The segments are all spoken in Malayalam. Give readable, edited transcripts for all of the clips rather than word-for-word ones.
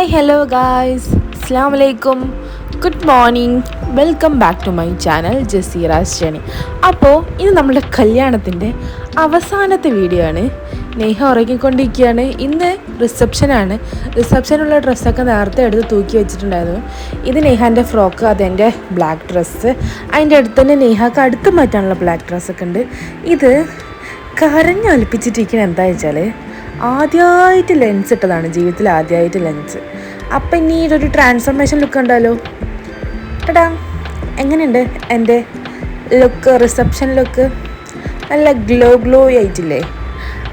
ഹായ് ഹലോ ഗായ്സ്, അസ്സലാമു അലൈക്കും, good morning, welcome back to my channel Jaseera's journey. അപ്പോൾ ഇത് നമ്മുടെ കല്യാണത്തിൻ്റെ അവസാനത്തെ വീഡിയോ ആണ്. നെയ്ഹ ഉറങ്ങിക്കൊണ്ടിരിക്കുകയാണ്. ഇന്ന് റിസപ്ഷനാണ്. റിസപ്ഷനുള്ള ഡ്രസ്സൊക്കെ നേരത്തെ എടുത്ത് തൂക്കി വെച്ചിട്ടുണ്ടായിരുന്നു. ഇത് നെയ്ഹാൻ്റെ ഫ്രോക്ക്, അതെൻ്റെ ബ്ലാക്ക് ഡ്രസ്സ്. അതിൻ്റെ അടുത്ത് തന്നെ നെയ്ഹാക്ക് അടുത്ത് മാറ്റാനുള്ള ബ്ലാക്ക് ഡ്രസ്സൊക്കെ ഉണ്ട്. ഇത് കരഞ്ഞൊലിപ്പിച്ചിട്ടിരിക്കുന്നത് എന്താ വെച്ചാൽ ആദ്യമായിട്ട് ലെൻസ് ഇട്ടതാണ്, ജീവിതത്തിൽ ആദ്യമായിട്ട് ലെൻസ്. അപ്പം ഇനി ഒരു ട്രാൻസ്ഫോർമേഷൻ ലുക്ക് ഉണ്ടല്ലോ. എടാ എങ്ങനെയുണ്ട് എൻ്റെ ലുക്ക്, റിസപ്ഷൻ ലുക്ക്? നല്ല ഗ്ലോ ആയിട്ടില്ലേ?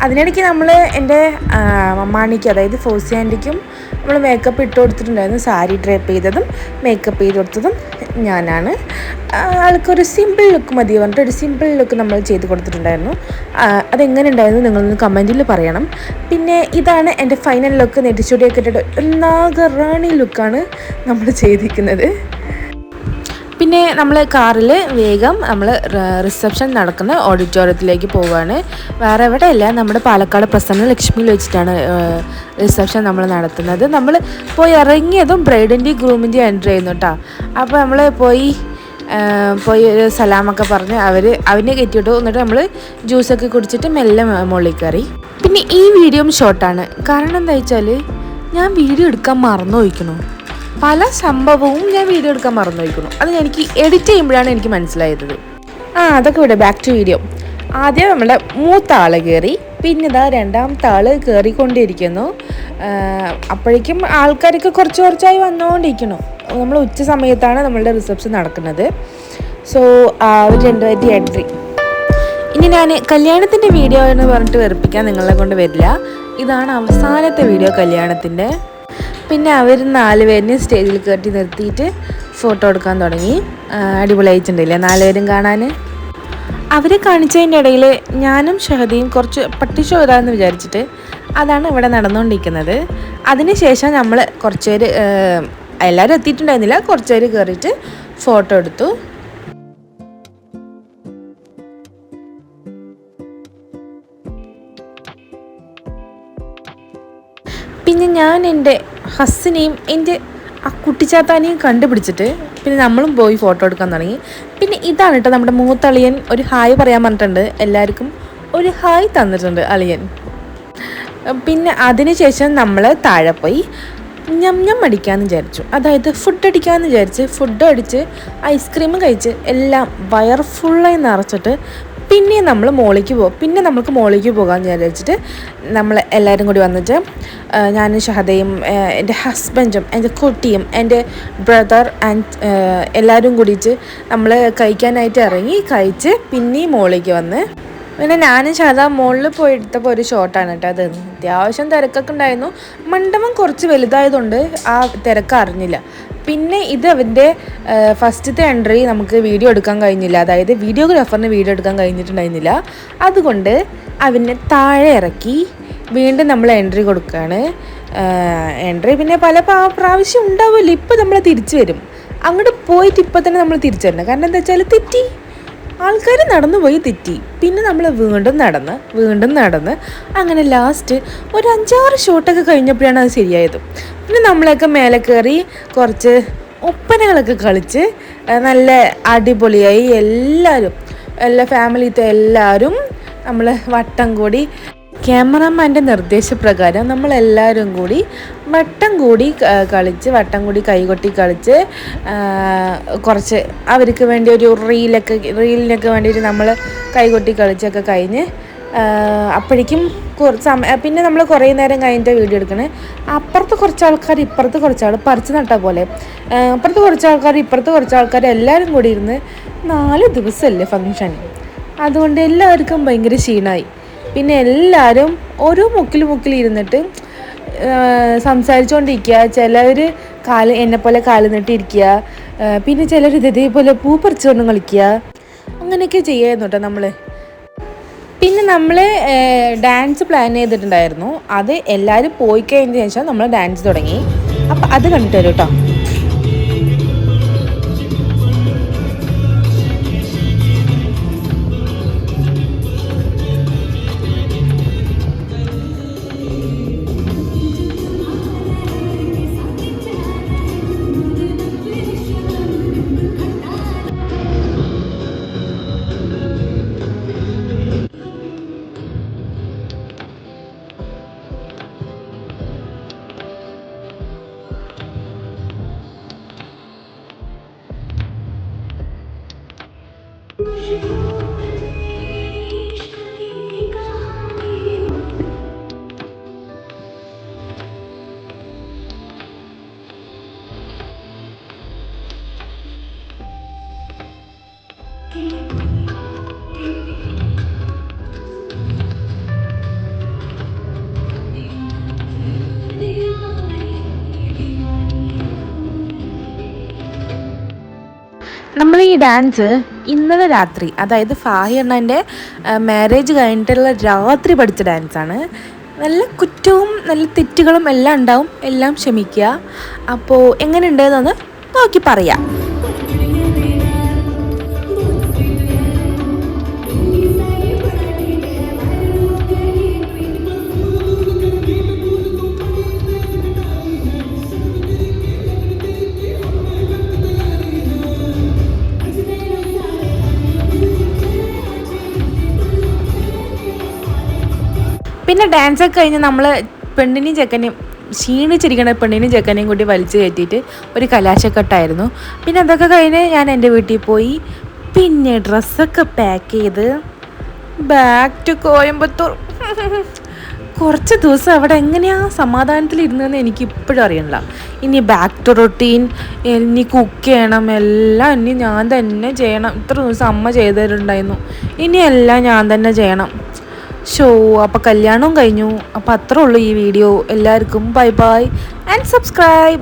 അതിനിടയ്ക്ക് നമ്മൾ എൻ്റെ മമ്മാണിക്ക്, അതായത് ഫോസി ആൻറ്റിക്കും നമ്മൾ മേക്കപ്പ് ഇട്ട് കൊടുത്തിട്ടുണ്ടായിരുന്നു. സാരി ഡ്രേപ്പ് ചെയ്തതും മേക്കപ്പ് ചെയ്ത് കൊടുത്തതും ഞാനാണ്. ആൾക്കൊരു സിമ്പിൾ ലുക്ക് മതി പറഞ്ഞിട്ട് ഒരു സിമ്പിൾ ലുക്ക് നമ്മൾ ചെയ്ത് കൊടുത്തിട്ടുണ്ടായിരുന്നു. അതെങ്ങനെ ഉണ്ടായിരുന്നു നിങ്ങളൊന്ന് കമൻറ്റിൽ പറയണം. പിന്നെ ഇതാണ് എൻ്റെ ഫൈനൽ ലുക്ക്. നെറ്റിച്ചൂടിയൊക്കെ ഇട്ടിട്ട് നാഗറാണി ലുക്കാണ് നമ്മൾ ചെയ്തിരിക്കുന്നത്. പിന്നെ നമ്മൾ കാറിൽ വേഗം നമ്മൾ റിസപ്ഷൻ നടക്കുന്ന ഓഡിറ്റോറിയത്തിലേക്ക് പോവുകയാണ്. വേറെ എവിടെയല്ല, നമ്മുടെ പാലക്കാട് പ്രസന്ന ലക്ഷ്മിയിൽ വെച്ചിട്ടാണ് റിസപ്ഷൻ നമ്മൾ നടത്തുന്നത്. നമ്മൾ പോയി ഇറങ്ങിയതും ബ്രൈഡിൻ്റെയും ഗ്രൂമിൻ്റെയും എൻട്രി ചെയ്യുന്നു കേട്ടോ. അപ്പോൾ നമ്മൾ പോയി ഒരു സലാമൊക്കെ പറഞ്ഞ് അവനെ കയറ്റിയിട്ടു. എന്നിട്ട് നമ്മൾ ജ്യൂസൊക്കെ കുടിച്ചിട്ട് മെല്ലെ മുകളിൽ കയറി. പിന്നെ ഈ വീഡിയോ ഷോർട്ടാണ്. കാരണം എന്താ വെച്ചാൽ ഞാൻ വീഡിയോ എടുക്കാൻ മറന്നു പോയിക്കണു. പല സംഭവവും ഞാൻ വീഡിയോ എടുക്കാൻ മറന്നു വയ്ക്കുന്നു. അത് എനിക്ക് എഡിറ്റ് ചെയ്യുമ്പോഴാണ് എനിക്ക് മനസ്സിലായത്. അതൊക്കെ ഇവിടെ ബാക്ക് ടു വീഡിയോ. ആദ്യം നമ്മുടെ മൂത്ത ആൾ കയറി, പിന്നെ ഇതാ രണ്ടാമത്തെ ആൾ കയറിക്കൊണ്ടിരിക്കുന്നു. അപ്പോഴേക്കും ആൾക്കാരൊക്കെ കുറച്ചായി വന്നുകൊണ്ടിരിക്കുന്നു. നമ്മൾ ഉച്ച സമയത്താണ് നമ്മളുടെ റിസപ്ഷൻ നടക്കുന്നത്. സോ അവർ രണ്ടുപേരുടെ എൻട്രി. ഇനി ഞാൻ കല്യാണത്തിൻ്റെ വീഡിയോ എന്ന് പറഞ്ഞിട്ട് വെറുപ്പിക്കാൻ നിങ്ങളെ കൊണ്ട് വരില്ല. ഇതാണ് അവസാനത്തെ വീഡിയോ കല്യാണത്തിൻ്റെ. പിന്നെ അവർ 4 പേരിനെ സ്റ്റേജിൽ കയറ്റി നിർത്തിയിട്ട് ഫോട്ടോ എടുക്കാൻ തുടങ്ങി. അടിപൊളിയായിട്ടുണ്ടല്ലേ 4 പേരും കാണാൻ. അവരെ കാണിച്ചതിൻ്റെ ഇടയിൽ ഞാനും ഷഹദിയും കുറച്ച് പട്ടി ഷോ ഇടാമെന്ന് വിചാരിച്ചിട്ട് അതാണ് ഇവിടെ നടന്നുകൊണ്ടിരിക്കുന്നത്. അതിനുശേഷം നമ്മൾ കുറച്ച് പേര്, എല്ലാവരും എത്തിയിട്ടുണ്ടായിരുന്നില്ല, കുറച്ച് പേര് കയറിയിട്ട് ഫോട്ടോ എടുത്തു. പിന്നെ ഞാൻ എൻ്റെ ഹസ്സിനെയും എൻ്റെ ആ കുട്ടിച്ചാത്താനെയും കണ്ടുപിടിച്ചിട്ട് പിന്നെ നമ്മളും പോയി ഫോട്ടോ എടുക്കാൻ തുടങ്ങി. പിന്നെ ഇതാണ് കേട്ടോ നമ്മുടെ മൂത്തളിയൻ. ഒരു ഹായ് പറയാൻ പറഞ്ഞിട്ടുണ്ട്. എല്ലാവർക്കും ഒരു ഹായ് തന്നിട്ടുണ്ട് അളിയൻ. പിന്നെ അതിനുശേഷം നമ്മൾ താഴെ പോയി ഞം അടിക്കാമെന്ന് വിചാരിച്ചു. അതായത് ഫുഡ് അടിക്കാമെന്ന് വിചാരിച്ച് ഫുഡ് അടിച്ച് ഐസ്ക്രീം കഴിച്ച് എല്ലാം വയർ ഫുള്ളായി നിറച്ചിട്ട് പിന്നെ നമുക്ക് മുകളിലേക്ക് പോകാമെന്ന് വിചാരിച്ചിട്ട് നമ്മൾ എല്ലാവരും കൂടി വന്നിട്ട് ഞാനും ഷഹദയും എൻ്റെ ഹസ്ബൻഡും എൻ്റെ കുട്ടിയും എൻ്റെ ബ്രദർ ആൻഡ് എല്ലാവരും കൂടിയിട്ട് നമ്മൾ കഴിക്കാനായിട്ട് ഇറങ്ങി. കഴിച്ച് പിന്നെയും മുകളിലേക്ക് വന്ന് പിന്നെ ഞാനും ഷഹദ മുകളിൽ പോയി എടുത്തപ്പോൾ ഒരു ഷോട്ടാണ് കേട്ടോ. അത് അത്യാവശ്യം തിരക്കൊക്കെ ഉണ്ടായിരുന്നു. മണ്ഡപം കുറച്ച് വലുതായതുകൊണ്ട് ആ തിരക്ക് അറിഞ്ഞില്ല. പിന്നെ ഇത് അവൻ്റെ ഫസ്റ്റത്തെ എൻട്രി നമുക്ക് വീഡിയോ എടുക്കാൻ കഴിഞ്ഞില്ല. അതായത് വീഡിയോഗ്രാഫറിന് വീഡിയോ എടുക്കാൻ കഴിഞ്ഞിട്ടുണ്ടായിരുന്നില്ല. അതുകൊണ്ട് അവനെ താഴെ ഇറക്കി വീണ്ടും നമ്മൾ എൻട്രി കൊടുക്കുകയാണ്. എൻട്രി പിന്നെ പല പ്രാവശ്യം ഉണ്ടാവുമല്ലോ. ഇപ്പോൾ നമ്മൾ തിരിച്ചു വരും. അങ്ങോട്ട് പോയിട്ട് ഇപ്പം തന്നെ നമ്മൾ തിരിച്ചു വരണം. കാരണം എന്താ വെച്ചാൽ തെറ്റി, ആൾക്കാർ നടന്നു പോയി തെറ്റി. പിന്നെ നമ്മൾ വീണ്ടും നടന്ന് അങ്ങനെ ലാസ്റ്റ് ഒരു 5-6 ഷോട്ടൊക്കെ കഴിഞ്ഞപ്പോഴാണ് അത് ശരിയായത്. പിന്നെ നമ്മളൊക്കെ മേലെ കയറി കുറച്ച് ഒപ്പനകളൊക്കെ കളിച്ച് നല്ല അടിപൊളിയായി. എല്ലാ ഫാമിലിത്തെ എല്ലാവരും നമ്മൾ വട്ടം കൂടി, ക്യാമറമാൻ്റെ നിർദ്ദേശപ്രകാരം നമ്മളെല്ലാവരും കൂടി വട്ടം കൂടി കൈകൊട്ടി കളിച്ച് കുറച്ച് അവർക്ക് വേണ്ടി ഒരു റീലിനൊക്കെ വേണ്ടിയിട്ട് നമ്മൾ കൈകൊട്ടി കളിച്ചൊക്കെ കഴിഞ്ഞ് അപ്പോഴേക്കും പിന്നെ നമ്മൾ കുറേ നേരം കഴിഞ്ഞിട്ട് വീഡിയോ എടുക്കണേ. അപ്പുറത്ത് കുറച്ച് ആൾക്കാർ ഇപ്പുറത്ത് കുറച്ച് ആൾ പറിച്ച് നട്ട പോലെ, അപ്പുറത്ത് കുറച്ച് ആൾക്കാർ ഇപ്പുറത്ത് കുറച്ച് ആൾക്കാർ എല്ലാവരും കൂടി ഇരുന്ന് 4 ദിവസമല്ലേ ഫംഗ്ഷൻ. അതുകൊണ്ട് എല്ലാവർക്കും ഭയങ്കര ക്ഷീണമായി. പിന്നെ എല്ലാവരും ഓരോ മുക്കിൽ ഇരുന്നിട്ട് സംസാരിച്ചുകൊണ്ടിരിക്കുക. ചിലവർ എന്നെപ്പോലെ കാല് നീട്ടിയിരിക്കുക. പിന്നെ ചിലർ ഇതേപോലെ പൂ പറിച്ചുകൊണ്ട് കളിക്കുക. അങ്ങനെയൊക്കെ ചെയ്യായിരുന്നു കേട്ടോ നമ്മൾ. പിന്നെ നമ്മൾ ഡാൻസ് പ്ലാൻ ചെയ്തിട്ടുണ്ടായിരുന്നു. അത് എല്ലാവരും പോയി കഴിഞ്ഞതിന് ശേഷം നമ്മൾ ഡാൻസ് തുടങ്ങി. അപ്പം അത് കണ്ടിട്ട് വരും കേട്ടോ. നമ്മൾ ഈ ഡാൻസ് ഇന്നലെ രാത്രി, അതായത് ഫാഹി അണ്ണൻ്റെ മാരേജ് കഴിഞ്ഞിട്ടുള്ള രാത്രി പഠിച്ച ഡാൻസാണ്. നല്ല കുറ്റവും നല്ല തെറ്റുകളും എല്ലാം ഉണ്ടാവും, എല്ലാം ക്ഷമിക്കുക. അപ്പോൾ എങ്ങനെയുണ്ടെന്നൊന്ന് നോക്കി പറയാം. പിന്നെ ഡാൻസൊക്കെ കഴിഞ്ഞ് നമ്മൾ പെണ്ണിനെയും ചെക്കനെയും ക്ഷീണിച്ചിരിക്കണ പെണ്ണിനെയും ചെക്കനെയും കൂടി വലിച്ചു കയറ്റിയിട്ട് ഒരു കലാശക്കെട്ടായിരുന്നു. പിന്നെ അതൊക്കെ കഴിഞ്ഞ് ഞാൻ എൻ്റെ വീട്ടിൽ പോയി. പിന്നെ ഡ്രസ്സൊക്കെ പാക്ക് ചെയ്ത് ബാക്ക് ടു കോയമ്പത്തൂർ. കുറച്ച് ദിവസം അവിടെ എങ്ങനെയാണ് സമാധാനത്തിലിരുന്നതെന്ന് എനിക്ക് ഇപ്പോഴും അറിയണില്ല. ഇനി ബാക്ക് ടു റൊട്ടീൻ, ഇനി കുക്ക് ചെയ്യണം, എല്ലാം ഇനി ഞാൻ തന്നെ ചെയ്യണം. ഇത്ര ദിവസം അമ്മ ചെയ്തിട്ടുണ്ടായിരുന്നു, ഇനി എല്ലാം ഞാൻ തന്നെ ചെയ്യണം. അപ്പോൾ കല്യാണവും കഴിഞ്ഞു. അപ്പോൾ അത്രേ ഉള്ളൂ ഈ വീഡിയോ. എല്ലാവർക്കും ബൈ ബൈ ആൻഡ് സബ്സ്ക്രൈബ്.